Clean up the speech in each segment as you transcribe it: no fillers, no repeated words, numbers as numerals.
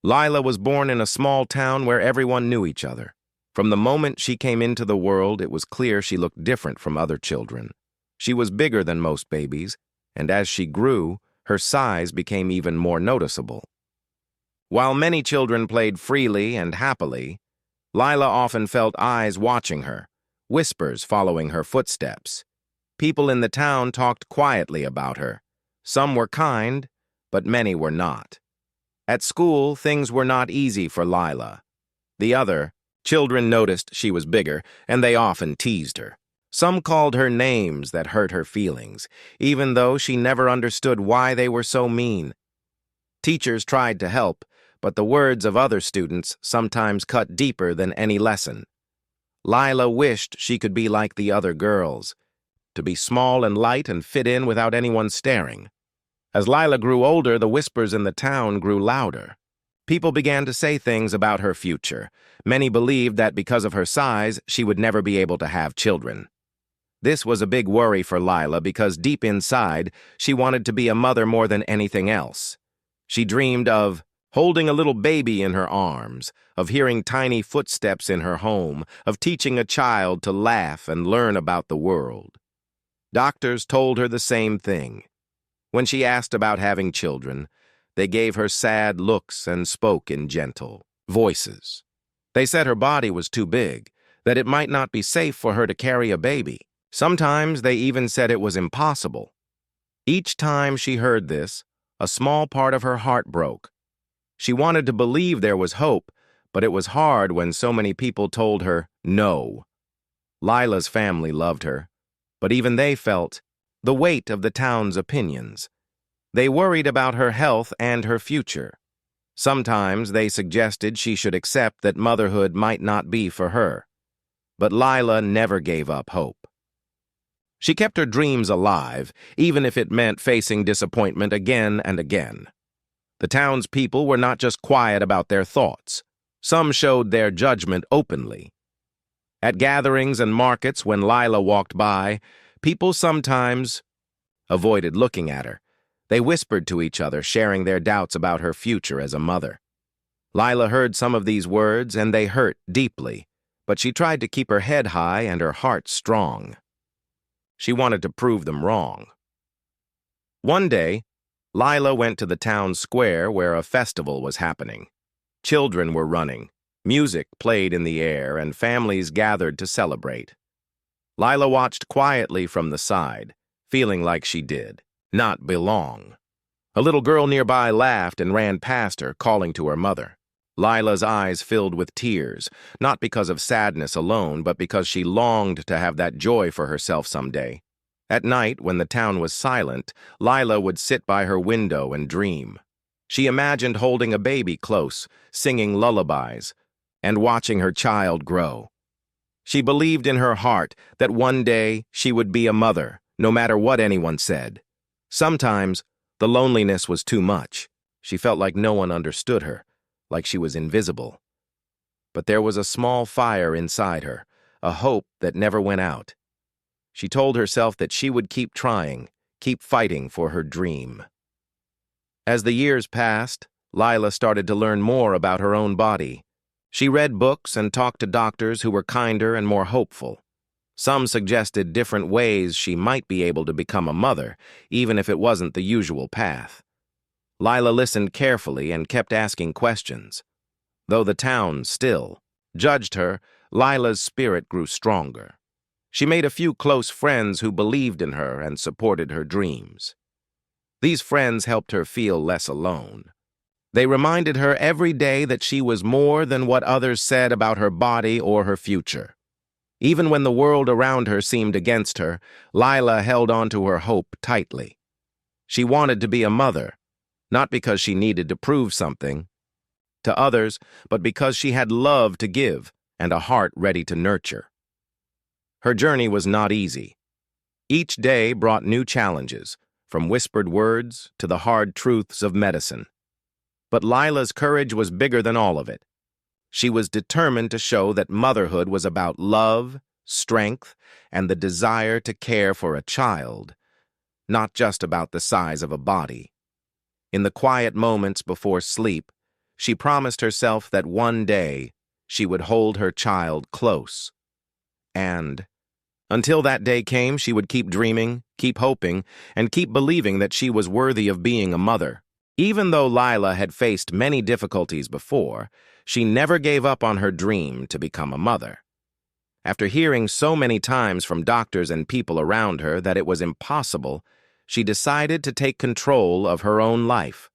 Lila was born in a small town where everyone knew each other. From the moment she came into the world, it was clear she looked different from other children. She was bigger than most babies, and as she grew, her size became even more noticeable. While many children played freely and happily, Lila often felt eyes watching her, whispers following her footsteps. People in the town talked quietly about her. Some were kind, but many were not. At school, things were not easy for Lila. Children noticed she was bigger, and they often teased her. Some called her names that hurt her feelings, even though she never understood why they were so mean. Teachers tried to help, but the words of other students sometimes cut deeper than any lesson. Lila wished she could be like the other girls, to be small and light and fit in without anyone staring. As Lila grew older, the whispers in the town grew louder. People began to say things about her future. Many believed that because of her size, she would never be able to have children. This was a big worry for Lila because deep inside, she wanted to be a mother more than anything else. She dreamed of holding a little baby in her arms, of hearing tiny footsteps in her home, of teaching a child to laugh and learn about the world. Doctors told her the same thing. When she asked about having children, they gave her sad looks and spoke in gentle voices. They said her body was too big, that it might not be safe for her to carry a baby. Sometimes they even said it was impossible. Each time she heard this, a small part of her heart broke. She wanted to believe there was hope, but it was hard when so many people told her no. Lila's family loved her, but even they felt the weight of the town's opinions. They worried about her health and her future. Sometimes they suggested she should accept that motherhood might not be for her. But Lila never gave up hope. She kept her dreams alive, even if it meant facing disappointment again and again. The town's people were not just quiet about their thoughts. Some showed their judgment openly. At gatherings and markets when Lila walked by, people sometimes avoided looking at her. They whispered to each other, sharing their doubts about her future as a mother. Lila heard some of these words, and they hurt deeply, but she tried to keep her head high and her heart strong. She wanted to prove them wrong. One day, Lila went to the town square where a festival was happening. Children were running, music played in the air, and families gathered to celebrate. Lila watched quietly from the side, feeling like she did not belong. A little girl nearby laughed and ran past her, calling to her mother. Lila's eyes filled with tears, not because of sadness alone, but because she longed to have that joy for herself someday. At night, when the town was silent, Lila would sit by her window and dream. She imagined holding a baby close, singing lullabies, and watching her child grow. She believed in her heart that one day she would be a mother, no matter what anyone said. Sometimes, the loneliness was too much. She felt like no one understood her, like she was invisible. But there was a small fire inside her, a hope that never went out. She told herself that she would keep trying, keep fighting for her dream. As the years passed, Lila started to learn more about her own body. She read books and talked to doctors who were kinder and more hopeful. Some suggested different ways she might be able to become a mother, even if it wasn't the usual path. Lila listened carefully and kept asking questions. Though the town still judged her, Lila's spirit grew stronger. She made a few close friends who believed in her and supported her dreams. These friends helped her feel less alone. They reminded her every day that she was more than what others said about her body or her future. Even when the world around her seemed against her, Lila held on to her hope tightly. She wanted to be a mother, not because she needed to prove something to others, but because she had love to give and a heart ready to nurture. Her journey was not easy. Each day brought new challenges, from whispered words to the hard truths of medicine. But Lila's courage was bigger than all of it. She was determined to show that motherhood was about love, strength, and the desire to care for a child, not just about the size of a body. In the quiet moments before sleep, She promised herself that one day she would hold her child close. And until that day came, she would keep dreaming, keep hoping, and keep believing that she was worthy of being a mother. Even though Lila had faced many difficulties before, she never gave up on her dream to become a mother. After hearing so many times from doctors and people around her that it was impossible, she decided to take control of her own life.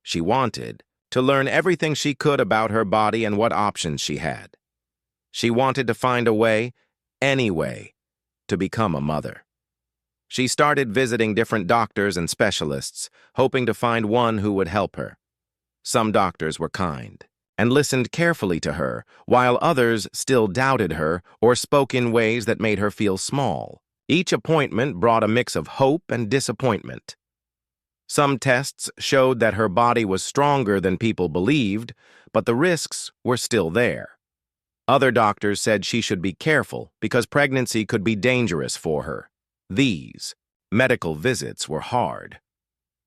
She wanted to learn everything she could about her body and what options she had. She wanted to find a way, any way, to become a mother. She started visiting different doctors and specialists, hoping to find one who would help her. Some doctors were kind and listened carefully to her, while others still doubted her or spoke in ways that made her feel small. Each appointment brought a mix of hope and disappointment. Some tests showed that her body was stronger than people believed, but the risks were still there. Other doctors said she should be careful because pregnancy could be dangerous for her. These medical visits were hard.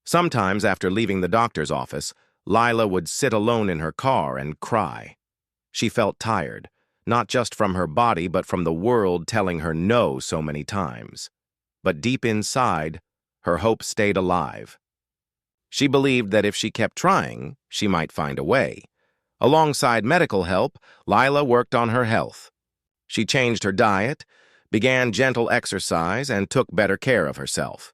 Sometimes after leaving the doctor's office, Lila would sit alone in her car and cry. She felt tired, not just from her body but from the world telling her no so many times. But deep inside, her hope stayed alive. She believed that if she kept trying, she might find a way. Alongside medical help, Lila worked on her health. She changed her diet, began gentle exercise, and took better care of herself.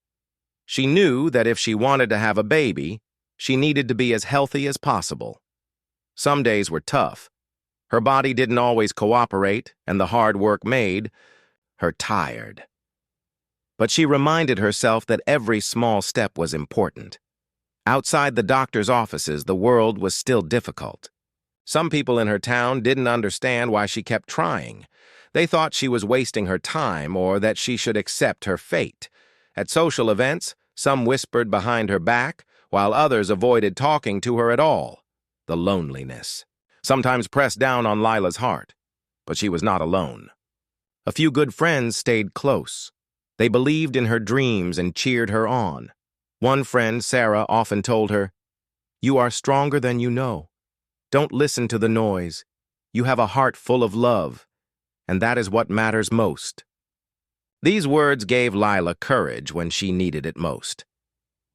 She knew that if she wanted to have a baby, she needed to be as healthy as possible. Some days were tough. Her body didn't always cooperate, and the hard work made her tired. But she reminded herself that every small step was important. Outside the doctor's offices, the world was still difficult. Some people in her town didn't understand why she kept trying. They thought she was wasting her time or that she should accept her fate. At social events, some whispered behind her back, while others avoided talking to her at all. The loneliness sometimes pressed down on Lila's heart, but she was not alone. A few good friends stayed close. They believed in her dreams and cheered her on. One friend, Sarah, often told her, "You are stronger than you know. Don't listen to the noise. You have a heart full of love, and that is what matters most." These words gave Lila courage when she needed it most.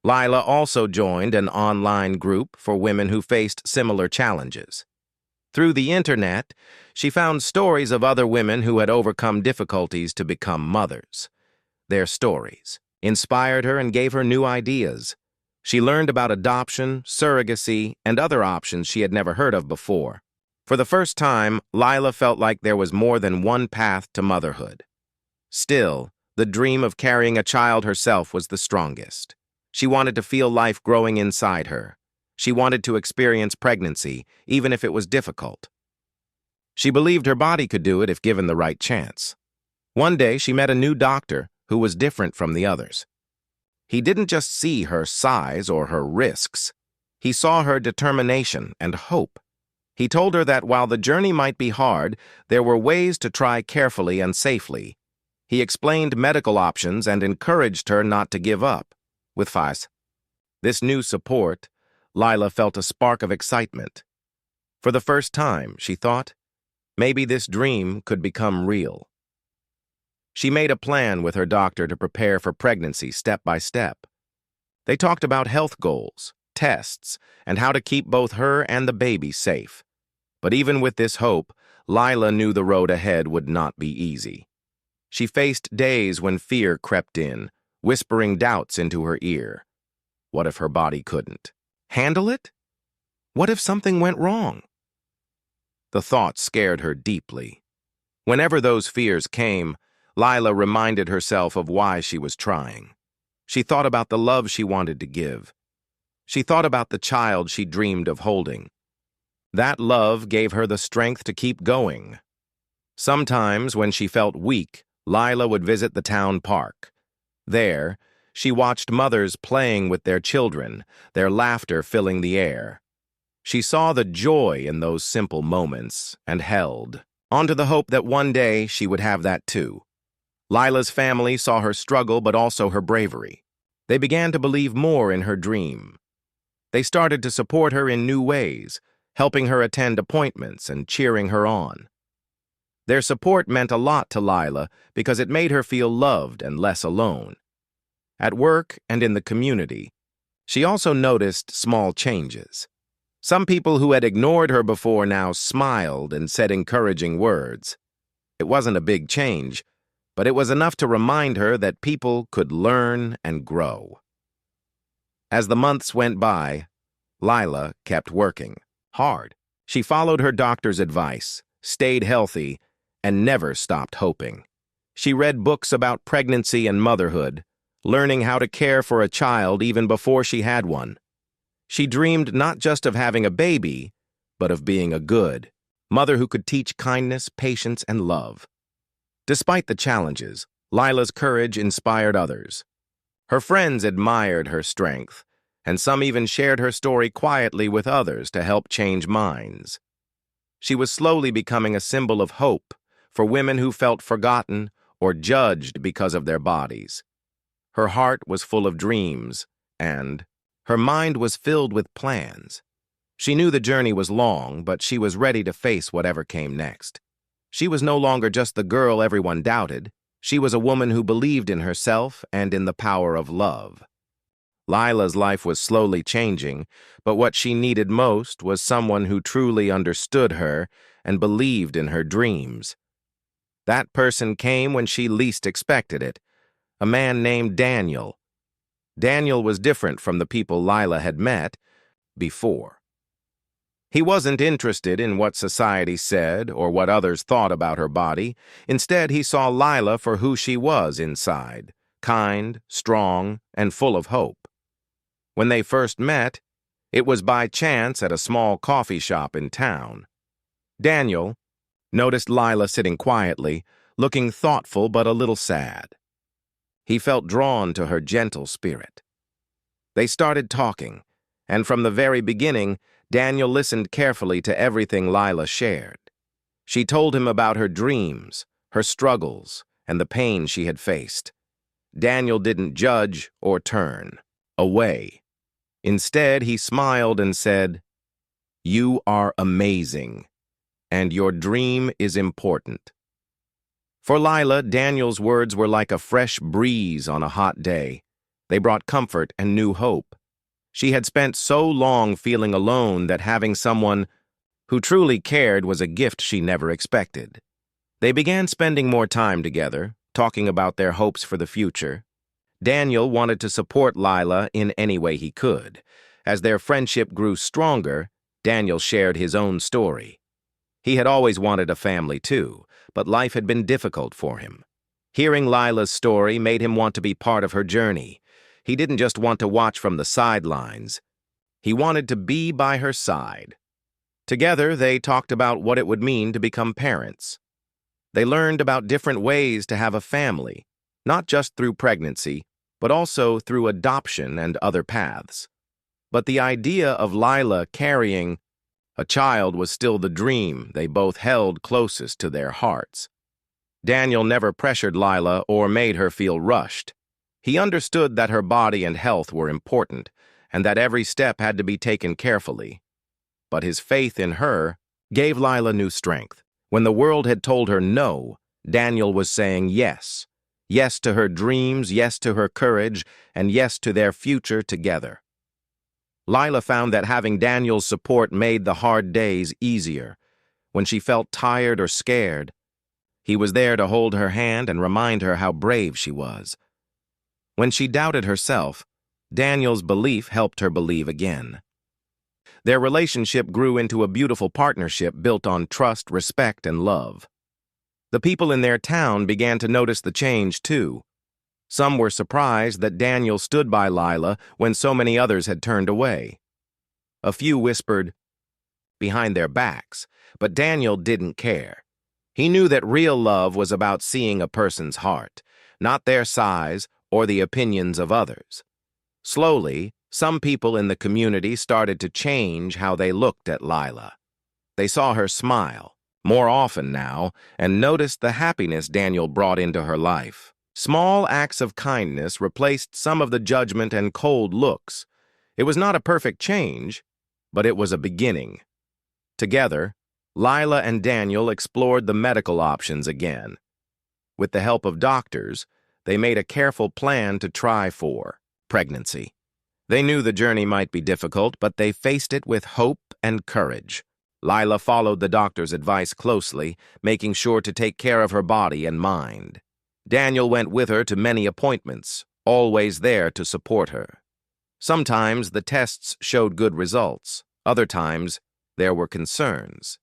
Lila also joined an online group for women who faced similar challenges. Through the internet, she found stories of other women who had overcome difficulties to become mothers. Their stories inspired her and gave her new ideas. She learned about adoption, surrogacy, and other options she had never heard of before. For the first time, Lila felt like there was more than one path to motherhood. Still, the dream of carrying a child herself was the strongest. She wanted to feel life growing inside her. She wanted to experience pregnancy, even if it was difficult. She believed her body could do it if given the right chance. One day, she met a new doctor who was different from the others. He didn't just see her size or her risks. He saw her determination and hope. He told her that while the journey might be hard, there were ways to try carefully and safely. He explained medical options and encouraged her not to give up. With this new support, Lila felt a spark of excitement. For the first time, she thought, maybe this dream could become real. She made a plan with her doctor to prepare for pregnancy step by step. They talked about health goals, tests, and how to keep both her and the baby safe. But even with this hope, Lila knew the road ahead would not be easy. She faced days when fear crept in, whispering doubts into her ear. What if her body couldn't handle it? What if something went wrong? The thought scared her deeply. Whenever those fears came, Lila reminded herself of why she was trying. She thought about the love she wanted to give. She thought about the child she dreamed of holding. That love gave her the strength to keep going. Sometimes, when she felt weak, Lila would visit the town park. There, she watched mothers playing with their children, their laughter filling the air. She saw the joy in those simple moments and held onto the hope that one day she would have that too. Lila's family saw her struggle but also her bravery. They began to believe more in her dream. They started to support her in new ways, helping her attend appointments and cheering her on. Their support meant a lot to Lila because it made her feel loved and less alone. At work and in the community, she also noticed small changes. Some people who had ignored her before now smiled and said encouraging words. It wasn't a big change, but it was enough to remind her that people could learn and grow. As the months went by, Lila kept working hard. She followed her doctor's advice, stayed healthy, and never stopped hoping. She read books about pregnancy and motherhood, learning how to care for a child even before she had one. She dreamed not just of having a baby, but of being a good mother who could teach kindness, patience, and love. Despite the challenges, Lila's courage inspired others. Her friends admired her strength, and some even shared her story quietly with others to help change minds. She was slowly becoming a symbol of hope for women who felt forgotten or judged because of their bodies. Her heart was full of dreams, and her mind was filled with plans. She knew the journey was long, but she was ready to face whatever came next. She was no longer just the girl everyone doubted. She was a woman who believed in herself and in the power of love. Lila's life was slowly changing, but what she needed most was someone who truly understood her and believed in her dreams. That person came when she least expected it, a man named Daniel. Daniel was different from the people Lila had met before. He wasn't interested in what society said or what others thought about her body. Instead, he saw Lila for who she was inside, kind, strong, and full of hope. When they first met, it was by chance at a small coffee shop in town. Daniel noticed Lila sitting quietly, looking thoughtful but a little sad. He felt drawn to her gentle spirit. They started talking, and from the very beginning, Daniel listened carefully to everything Lila shared. She told him about her dreams, her struggles, and the pain she had faced. Daniel didn't judge or turn away. Instead, he smiled and said, "You are amazing, and your dream is important." For Lila, Daniel's words were like a fresh breeze on a hot day. They brought comfort and new hope. She had spent so long feeling alone that having someone who truly cared was a gift she never expected. They began spending more time together, talking about their hopes for the future. Daniel wanted to support Lila in any way he could. As their friendship grew stronger, Daniel shared his own story. He had always wanted a family too, but life had been difficult for him. Hearing Lila's story made him want to be part of her journey. He didn't just want to watch from the sidelines. He wanted to be by her side. Together, they talked about what it would mean to become parents. They learned about different ways to have a family, not just through pregnancy, but also through adoption and other paths. But the idea of Lila carrying a child was still the dream they both held closest to their hearts. Daniel never pressured Lila or made her feel rushed. He understood that her body and health were important, and that every step had to be taken carefully. But his faith in her gave Lila new strength. When the world had told her no, Daniel was saying yes. Yes to her dreams, yes to her courage, and yes to their future together. Lila found that having Daniel's support made the hard days easier. When she felt tired or scared, he was there to hold her hand and remind her how brave she was. When she doubted herself, Daniel's belief helped her believe again. Their relationship grew into a beautiful partnership built on trust, respect, and love. The people in their town began to notice the change, too. Some were surprised that Daniel stood by Lila when so many others had turned away. A few whispered behind their backs, but Daniel didn't care. He knew that real love was about seeing a person's heart, not their size or the opinions of others. Slowly, some people in the community started to change how they looked at Lila. They saw her smile more often now and noticed the happiness Daniel brought into her life. Small acts of kindness replaced some of the judgment and cold looks. It was not a perfect change, but it was a beginning. Together, Lila and Daniel explored the medical options again. With the help of doctors, they made a careful plan to try for pregnancy. They knew the journey might be difficult, but they faced it with hope and courage. Lila followed the doctor's advice closely, making sure to take care of her body and mind. Daniel went with her to many appointments, always there to support her. Sometimes the tests showed good results. Other times, there were concerns.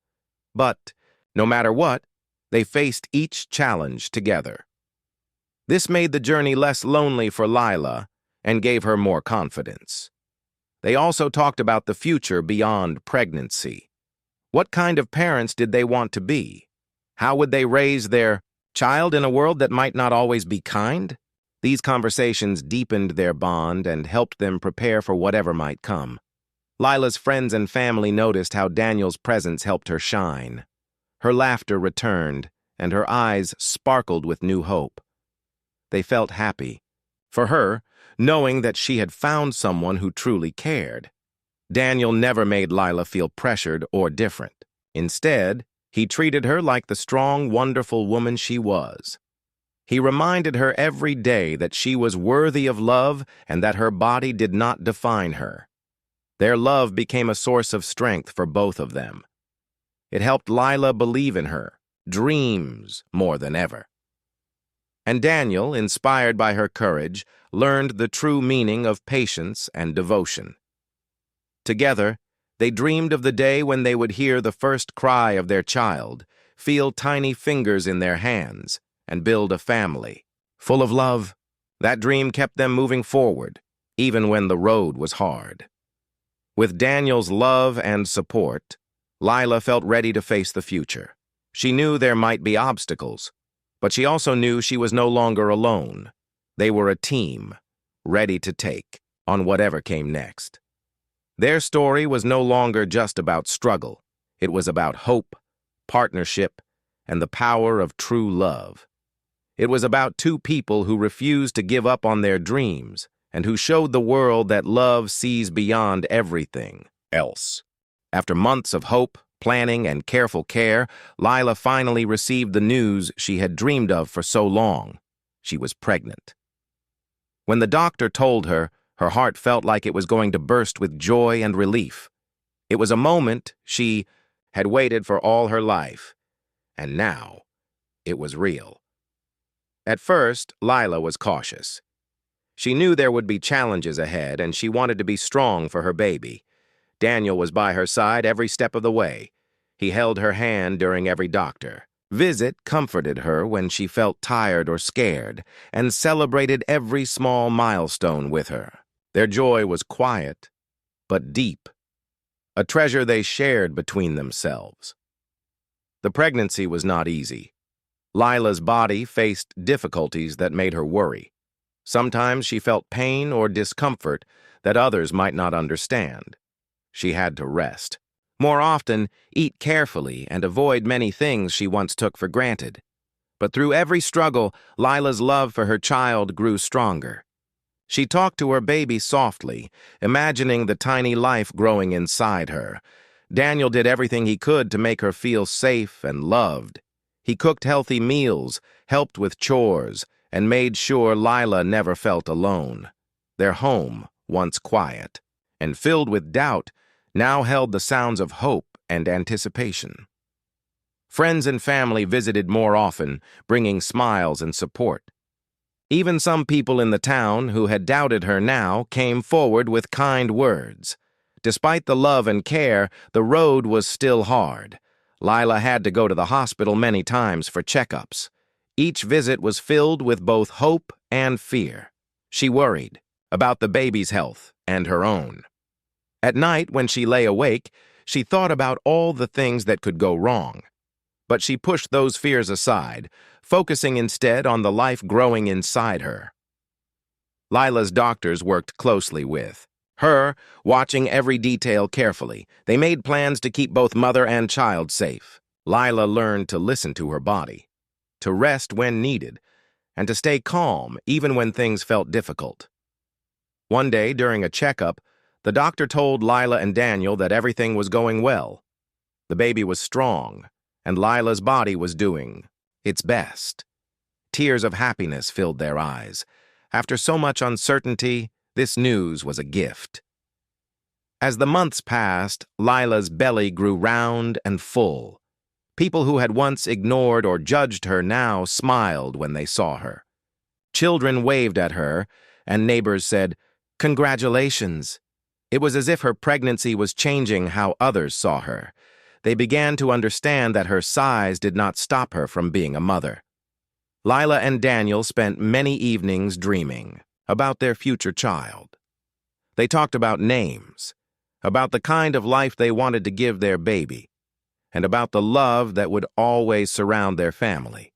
But, no matter what, they faced each challenge together. This made the journey less lonely for Lila and gave her more confidence. They also talked about the future beyond pregnancy. What kind of parents did they want to be? How would they raise their child in a world that might not always be kind? These conversations deepened their bond and helped them prepare for whatever might come. Lila's friends and family noticed how Daniel's presence helped her shine. Her laughter returned, and her eyes sparkled with new hope. They felt happy, for her, knowing that she had found someone who truly cared. Daniel never made Lila feel pressured or different. Instead, he treated her like the strong, wonderful woman she was. He reminded her every day that she was worthy of love and that her body did not define her. Their love became a source of strength for both of them. It helped Lila believe in her dreams more than ever. And Daniel, inspired by her courage, learned the true meaning of patience and devotion. Together, they dreamed of the day when they would hear the first cry of their child, feel tiny fingers in their hands, and build a family. Full of love, that dream kept them moving forward, even when the road was hard. With Daniel's love and support, Lila felt ready to face the future. She knew there might be obstacles, but she also knew she was no longer alone. They were a team, ready to take on whatever came next. Their story was no longer just about struggle. It was about hope, partnership, and the power of true love. It was about two people who refused to give up on their dreams and who showed the world that love sees beyond everything else. After months of hope, planning, and careful care, Lila finally received the news she had dreamed of for so long. She was pregnant. When the doctor told her, her heart felt like it was going to burst with joy and relief. It was a moment she had waited for all her life, and now it was real. At first, Lila was cautious. She knew there would be challenges ahead, and she wanted to be strong for her baby. Daniel was by her side every step of the way. He held her hand during every doctor visit, comforted her when she felt tired or scared, and celebrated every small milestone with her. Their joy was quiet, but deep, a treasure they shared between themselves. The pregnancy was not easy. Lila's body faced difficulties that made her worry. Sometimes she felt pain or discomfort that others might not understand. She had to rest. More often, eat carefully and avoid many things she once took for granted. But through every struggle, Lila's love for her child grew stronger. She talked to her baby softly, imagining the tiny life growing inside her. Daniel did everything he could to make her feel safe and loved. He cooked healthy meals, helped with chores, and made sure Lila never felt alone. Their home, once quiet and filled with doubt, now held the sounds of hope and anticipation. Friends and family visited more often, bringing smiles and support. Even some people in the town who had doubted her now came forward with kind words. Despite the love and care, the road was still hard. Lila had to go to the hospital many times for checkups. Each visit was filled with both hope and fear. She worried about the baby's health and her own. At night, when she lay awake, she thought about all the things that could go wrong. But she pushed those fears aside, focusing instead on the life growing inside her. Lila's doctors worked closely with her, watching every detail carefully. They made plans to keep both mother and child safe. Lila learned to listen to her body, to rest when needed, and to stay calm even when things felt difficult. One day, during a checkup, the doctor told Lila and Daniel that everything was going well. The baby was strong, and Lila's body was doing its best. Tears of happiness filled their eyes. After so much uncertainty, this news was a gift. As the months passed, Lila's belly grew round and full. People who had once ignored or judged her now smiled when they saw her. Children waved at her, and neighbors said, "Congratulations." It was as if her pregnancy was changing how others saw her. They began to understand that her size did not stop her from being a mother. Lila and Daniel spent many evenings dreaming about their future child. They talked about names, about the kind of life they wanted to give their baby, and about the love that would always surround their family.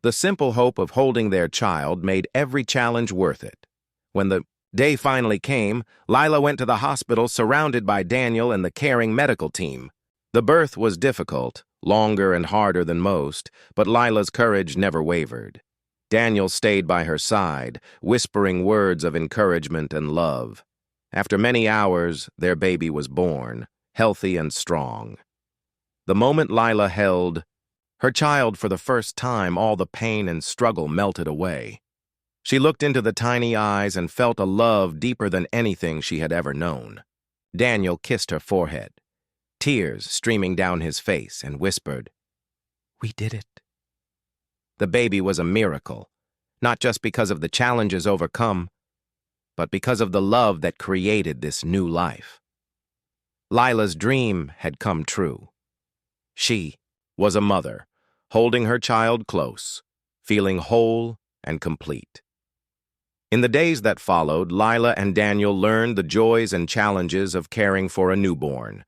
The simple hope of holding their child made every challenge worth it. When the day finally came, Lila went to the hospital surrounded by Daniel and the caring medical team. The birth was difficult, longer and harder than most, but Lila's courage never wavered. Daniel stayed by her side, whispering words of encouragement and love. After many hours, their baby was born, healthy and strong. The moment Lila held her child for the first time, all the pain and struggle melted away. She looked into the tiny eyes and felt a love deeper than anything she had ever known. Daniel kissed her forehead, tears streaming down his face, and whispered, "We did it." The baby was a miracle, not just because of the challenges overcome, but because of the love that created this new life. Lila's dream had come true. She was a mother, holding her child close, feeling whole and complete. In the days that followed, Lila and Daniel learned the joys and challenges of caring for a newborn.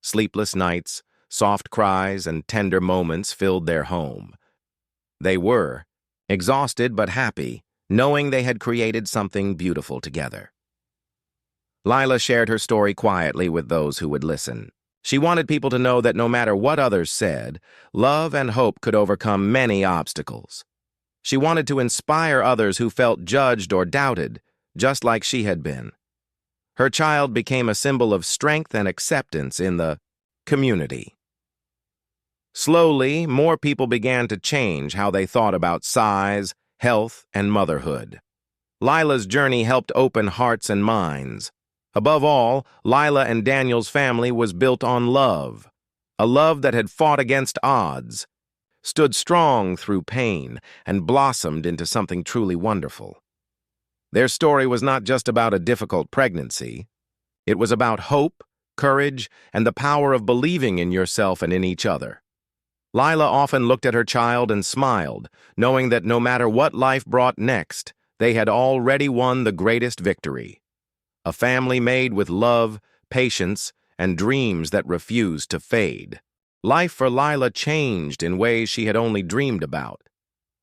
Sleepless nights, soft cries, and tender moments filled their home. They were exhausted but happy, knowing they had created something beautiful together. Lila shared her story quietly with those who would listen. She wanted people to know that no matter what others said, love and hope could overcome many obstacles. She wanted to inspire others who felt judged or doubted, just like she had been. Her child became a symbol of strength and acceptance in the community. Slowly, more people began to change how they thought about size, health, and motherhood. Lila's journey helped open hearts and minds. Above all, Lila and Daniel's family was built on love, a love that had fought against odds, stood strong through pain, and blossomed into something truly wonderful. Their story was not just about a difficult pregnancy. It was about hope, courage, and the power of believing in yourself and in each other. Lila often looked at her child and smiled, knowing that no matter what life brought next, they had already won the greatest victory. A family made with love, patience, and dreams that refused to fade. Life for Lila changed in ways she had only dreamed about.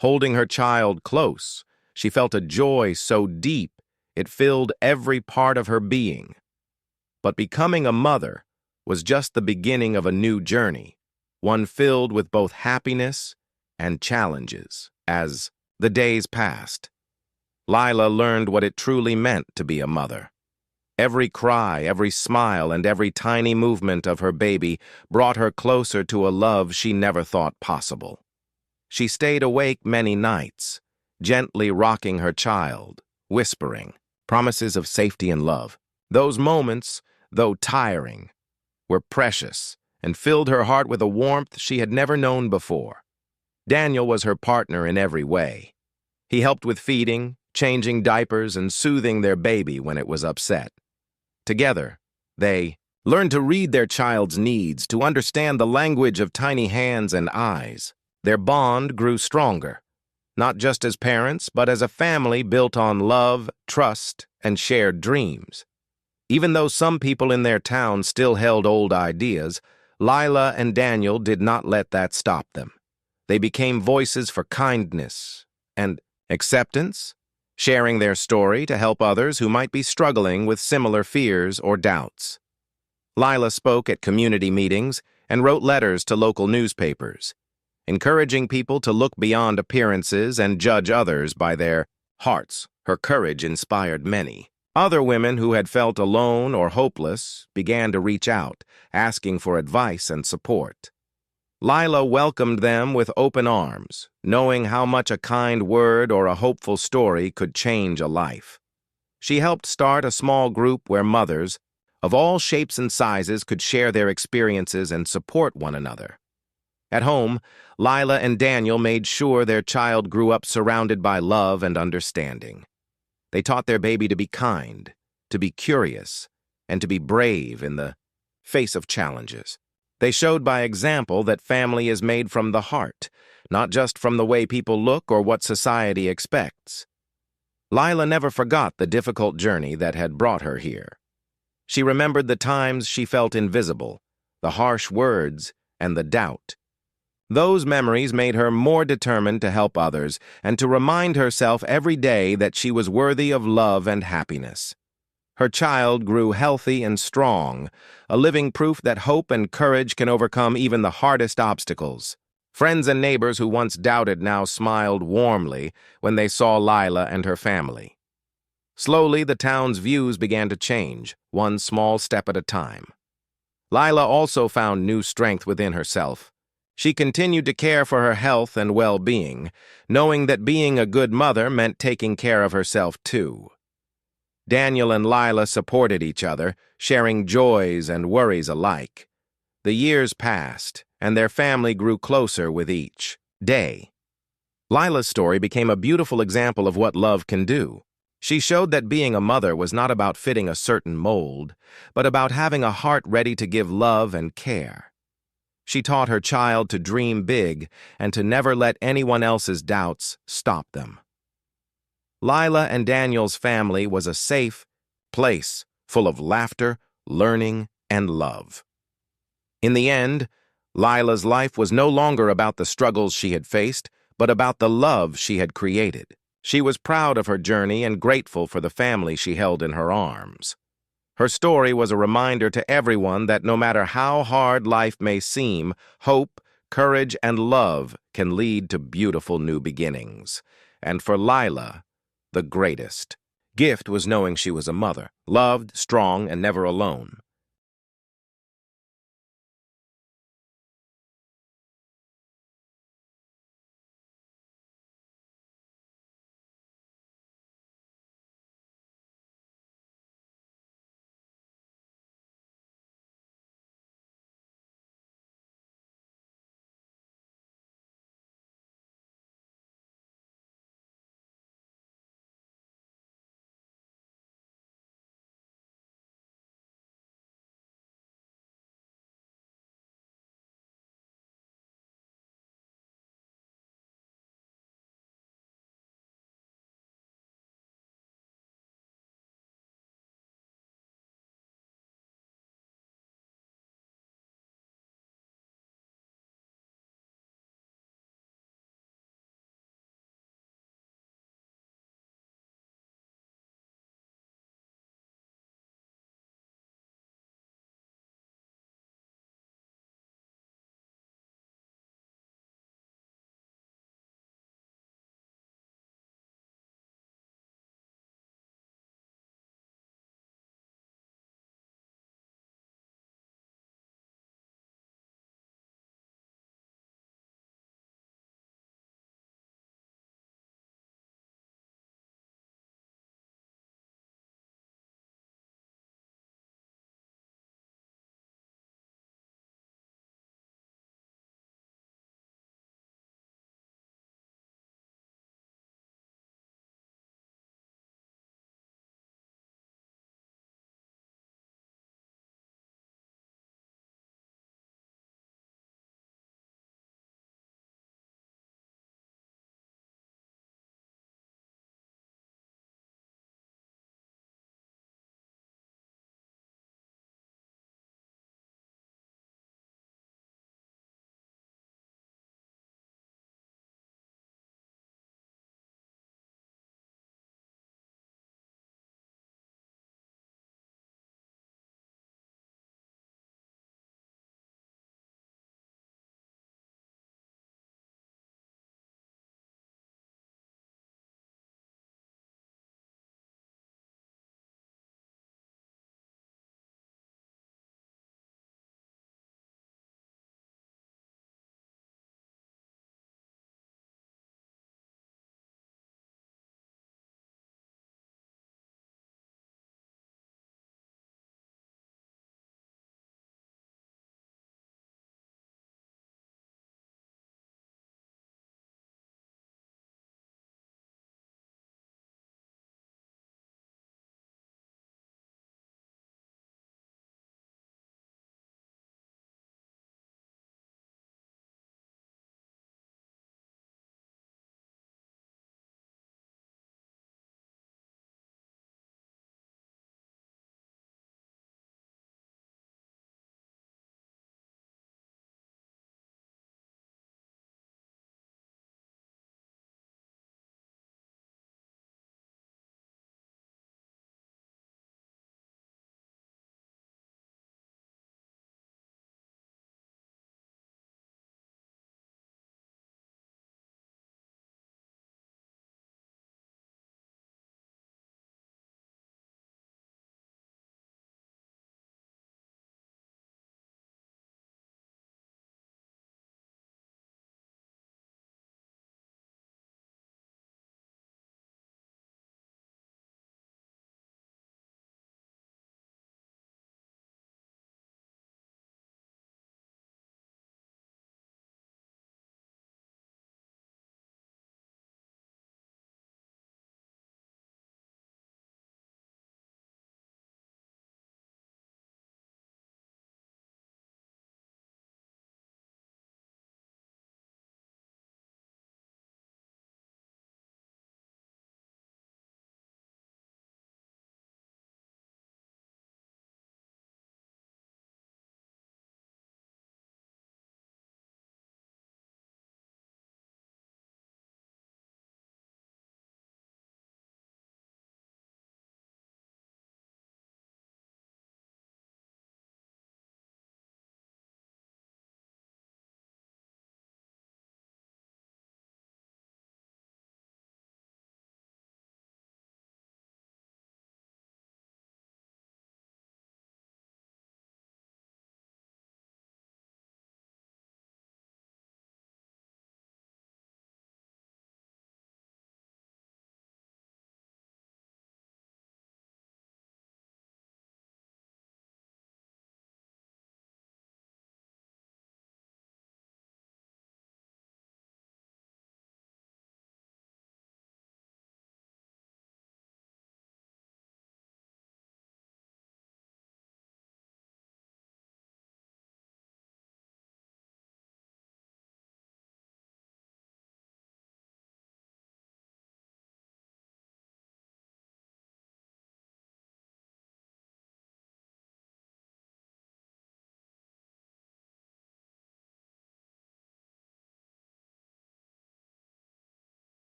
Holding her child close, she felt a joy so deep it filled every part of her being. But becoming a mother was just the beginning of a new journey, one filled with both happiness and challenges. As the days passed, Lila learned what it truly meant to be a mother. Every cry, every smile, and every tiny movement of her baby brought her closer to a love she never thought possible. She stayed awake many nights, gently rocking her child, whispering promises of safety and love. Those moments, though tiring, were precious and filled her heart with a warmth she had never known before. Daniel was her partner in every way. He helped with feeding, changing diapers, and soothing their baby when it was upset. Together, they learned to read their child's needs, to understand the language of tiny hands and eyes. Their bond grew stronger, not just as parents, but as a family built on love, trust, and shared dreams. Even though some people in their town still held old ideas, Lila and Daniel did not let that stop them. They became voices for kindness and acceptance, sharing their story to help others who might be struggling with similar fears or doubts. Lila spoke at community meetings and wrote letters to local newspapers, encouraging people to look beyond appearances and judge others by their hearts. Her courage inspired many. Other women who had felt alone or hopeless began to reach out, asking for advice and support. Lila welcomed them with open arms, knowing how much a kind word or a hopeful story could change a life. She helped start a small group where mothers, of all shapes and sizes, could share their experiences and support one another. At home, Lila and Daniel made sure their child grew up surrounded by love and understanding. They taught their baby to be kind, to be curious, and to be brave in the face of challenges. They showed by example that family is made from the heart, not just from the way people look or what society expects. Lila never forgot the difficult journey that had brought her here. She remembered the times she felt invisible, the harsh words, and the doubt. Those memories made her more determined to help others and to remind herself every day that she was worthy of love and happiness. Her child grew healthy and strong, a living proof that hope and courage can overcome even the hardest obstacles. Friends and neighbors who once doubted now smiled warmly when they saw Lila and her family. Slowly, the town's views began to change, one small step at a time. Lila also found new strength within herself. She continued to care for her health and well-being, knowing that being a good mother meant taking care of herself too. Daniel and Lila supported each other, sharing joys and worries alike. The years passed, and their family grew closer with each day. Lila's story became a beautiful example of what love can do. She showed that being a mother was not about fitting a certain mold, but about having a heart ready to give love and care. She taught her child to dream big and to never let anyone else's doubts stop them. Lila and Daniel's family was a safe place full of laughter, learning, and love. In the end, Lila's life was no longer about the struggles she had faced, but about the love she had created. She was proud of her journey and grateful for the family she held in her arms. Her story was a reminder to everyone that no matter how hard life may seem, hope, courage, and love can lead to beautiful new beginnings. And for Lila, the greatest gift was knowing she was a mother, loved, strong, and never alone.